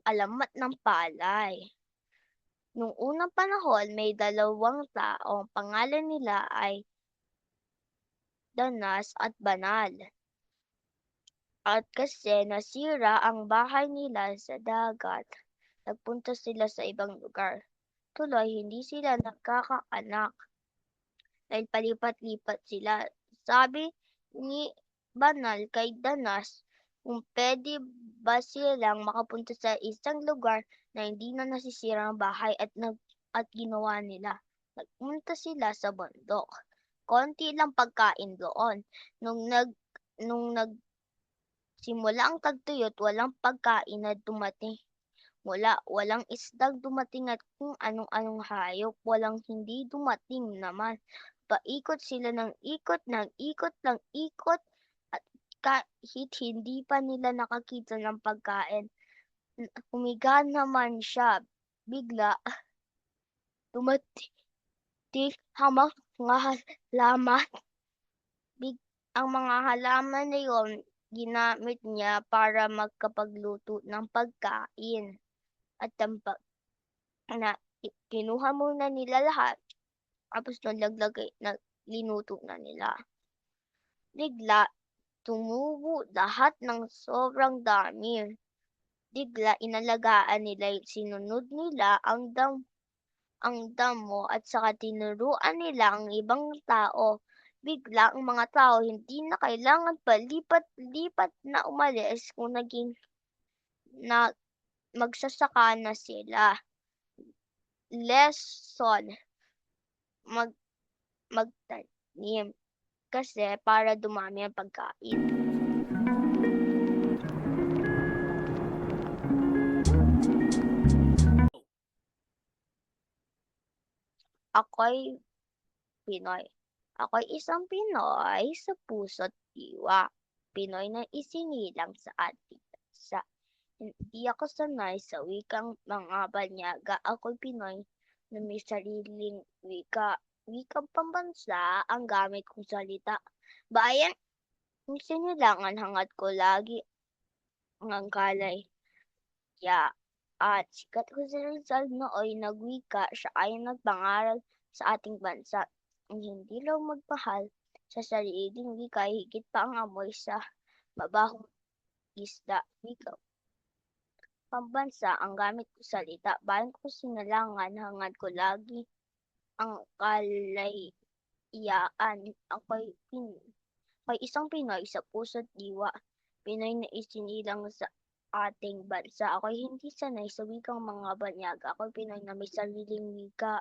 Alamat ng palay. Nung unang panahon may dalawang taong pangalan nila ay Danas at Banal. At kasi nasira ang bahay nila sa dagat, nagpunta sila sa ibang lugar. Tuloy hindi sila nagkakaanak dahil palipat-lipat sila. Sabi ni Banal kay Danas kung pwede ba silang makapunta sa isang lugar na hindi na nasisira ang bahay at ginawa nila. Nagpunta sila sa bundok. Konti lang pagkain doon. Nung nagsimula ang tagtuyot, walang pagkain na dumating. Walang isdang dumating at kung anong-anong hayop, walang hindi dumating naman. Paikot sila ng ikot ng ikot at kahit hindi pa nila nakakita ng pagkain, humiga naman siya. Bigla dumating ang mga halaman. Ang mga halaman na yon ginamit niya para magkapagluto ng pagkain at na kinuha muna nila lahat tapos linuto na nila. Bigla tumubo lahat ng sobrang dami. Bigla inalagaan nila, sinunod nila ang damo at saka tinuruan nila ang ibang tao. Bigla ang mga tao hindi na kailangan palipat-lipat na umalis kung na magsasaka na sila. Lesson, mag magtanim kasi para dumami ang pagkain. Ako'y Pinoy. Ako'y isang Pinoy sa puso't diwa. Pinoy na isinilang sa ating bansa. Hindi ako sanay sa wikang mga banyaga. Ako'y Pinoy na may sariling wika. Wikang pambansa ang gamit kong salita. Bayan, ang sinilangan hangad ko lagi ang kalay. At sikat Jose Rizal nooy nagwika, siya ay nagpangaral sa ating bansa. Ang hindi raw magmahal sa sariling wika ay higit pa ang amoy sa mabahong isda. Wika pambansa ang gamit ko salita. Bayan ko sinalangan hangad ko lagi ang kalayaan. Ako'y isang Pinoy sa puso't diwa. Pinoy na isinilang sa ating bansa. Ako'y hindi sanay sa wikang mga banyaga. Ako'y Pinoy na may sariling wika.